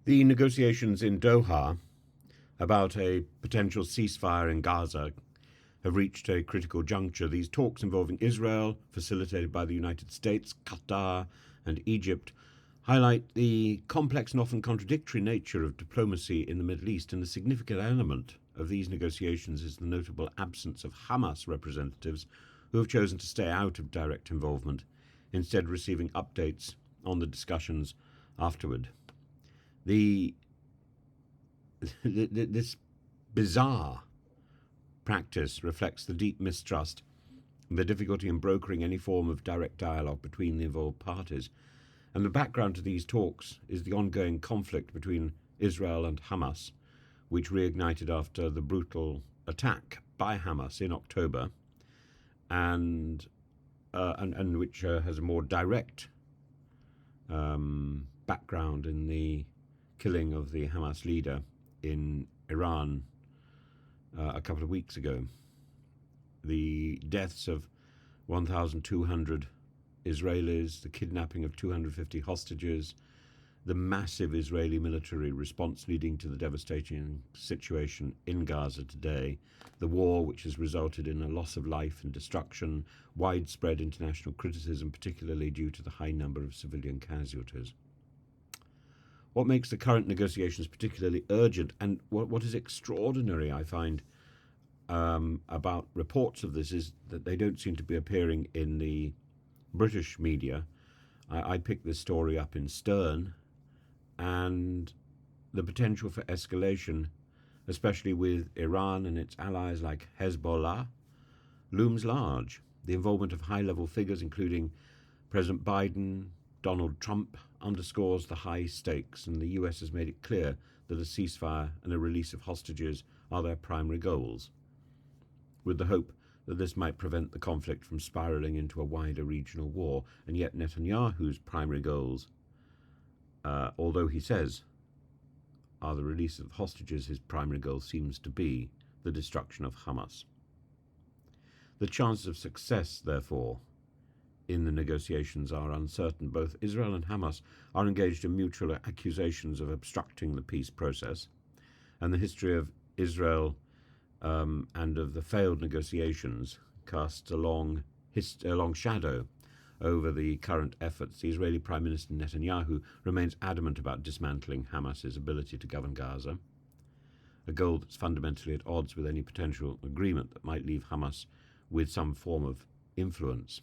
The negotiations in Doha about a potential ceasefire in Gaza have reached a critical juncture. These talks involving Israel, facilitated by the United States, Qatar, and Egypt, highlight the complex and often contradictory nature of diplomacy in the Middle East, and a significant element of these negotiations is the notable absence of Hamas representatives who have chosen to stay out of direct involvement, instead receiving updates on the discussions afterward. This bizarre practice reflects the deep mistrust and the difficulty in brokering any form of direct dialogue between the involved parties. And the background to these talks is the ongoing conflict between Israel and Hamas, which reignited after the brutal attack by Hamas in October, and which has a more direct background in the killing of the Hamas leader in Iran a couple of weeks ago. The deaths of 1,200 Israelis, the kidnapping of 250 hostages, the massive Israeli military response leading to the devastating situation in Gaza today, the war which has resulted in a loss of life and destruction, widespread international criticism, particularly due to the high number of civilian casualties. What makes the current negotiations particularly urgent, and what is extraordinary, I find, about reports of this, is that they don't seem to be appearing in the British media. I picked this story up in Stern, and the potential for escalation, especially with Iran and its allies like Hezbollah, looms large. The involvement of high-level figures, including President Biden, Donald Trump, underscores the high stakes, and the US has made it clear that a ceasefire and a release of hostages are their primary goals, with the hope that this might prevent the conflict from spiraling into a wider regional war. And yet Netanyahu's primary goals, although he says are the release of hostages, his primary goal seems to be the destruction of Hamas. The chances of success, therefore, in the negotiations are uncertain. Both Israel and Hamas are engaged in mutual accusations of obstructing the peace process, and the history of Israel and of the failed negotiations casts a long shadow over the current efforts. The Israeli Prime Minister Netanyahu remains adamant about dismantling Hamas's ability to govern Gaza, a goal that's fundamentally at odds with any potential agreement that might leave Hamas with some form of influence.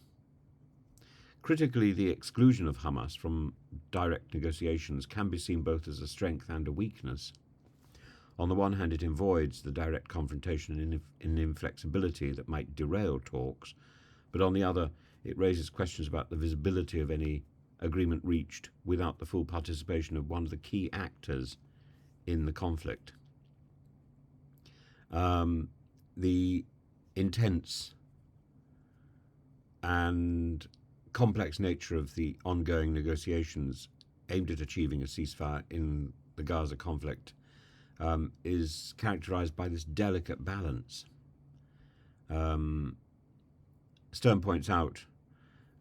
Critically, the exclusion of Hamas from direct negotiations can be seen both as a strength and a weakness. On the one hand, it avoids the direct confrontation and inflexibility that might derail talks, but on the other, it raises questions about the visibility of any agreement reached without the full participation of one of the key actors in the conflict. The intense and complex nature of the ongoing negotiations aimed at achieving a ceasefire in the Gaza conflict is characterized by this delicate balance. Stern points out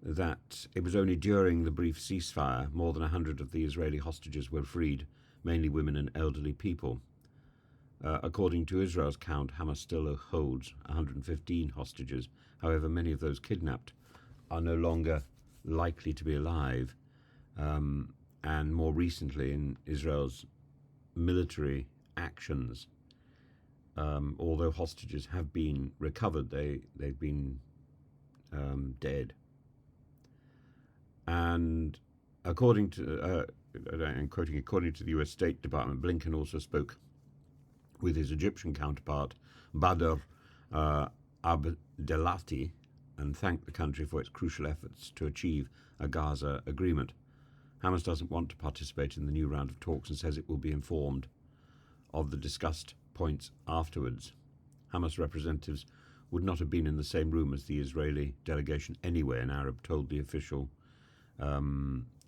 that it was only during the brief ceasefire more than 100 of the Israeli hostages were freed, mainly women and elderly people. According to Israel's count, Hamas still holds 115 hostages. However, many of those kidnapped are no longer likely to be alive. And more recently, in Israel's military actions, although hostages have been recovered, they've been dead. And according to the U.S. State Department, Blinken also spoke with his Egyptian counterpart, Badr Abdelati, and thanked the country for its crucial efforts to achieve a Gaza agreement. Hamas doesn't want to participate in the new round of talks and says it will be informed of the discussed points afterwards. Hamas representatives would not have been in the same room as the Israeli delegation anyway, an Arab told the official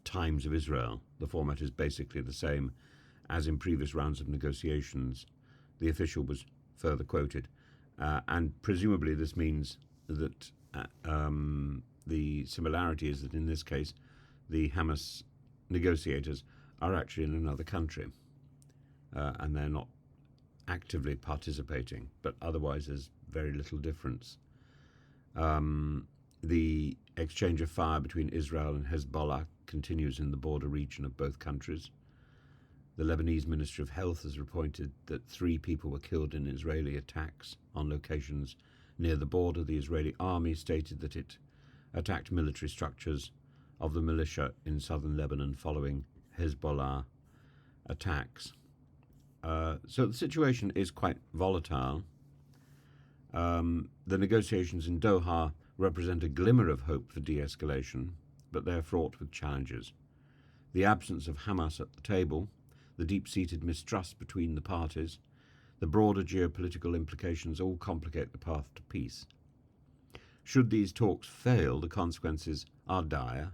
Times of Israel. The format is basically the same as in previous rounds of negotiations, the official was further quoted. And presumably this means that the similarity is that in this case, the Hamas negotiators are actually in another country, and they're not actively participating, but otherwise there's very little difference. The exchange of fire between Israel and Hezbollah continues in the border region of both countries. The Lebanese Ministry of Health has reported that 3 people were killed in Israeli attacks on locations near the border. The Israeli army stated that it attacked military structures of the militia in southern Lebanon following Hezbollah attacks. So the situation is quite volatile. The negotiations in Doha represent a glimmer of hope for de-escalation, but they are fraught with challenges. The absence of Hamas at the table, the deep-seated mistrust between the parties, the broader geopolitical implications all complicate the path to peace. Should these talks fail, the consequences are dire,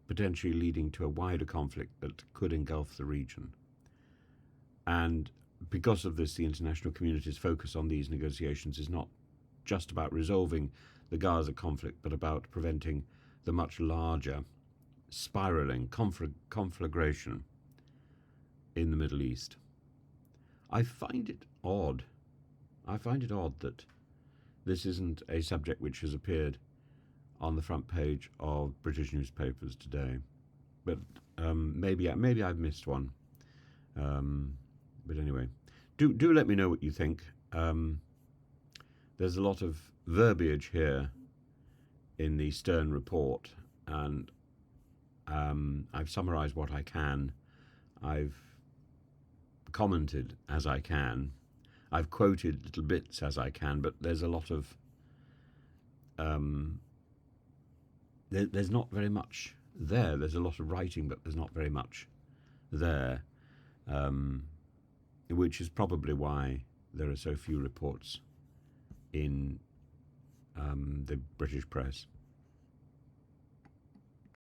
potentially leading to a wider conflict that could engulf the region. And because of this, the international community's focus on these negotiations is not just about resolving the Gaza conflict, but about preventing the much larger spiraling conflagration in the Middle East. I find it odd that this isn't a subject which has appeared on the front page of British newspapers today. But maybe I've missed one. But anyway, do let me know what you think. There's a lot of verbiage here in the Stern report, and I've summarised what I can. I've commented as I can. I've quoted little bits as I can, but there's a lot of there's not very much there. There's a lot of writing, but there's not very much there, which is probably why there are so few reports in the British press.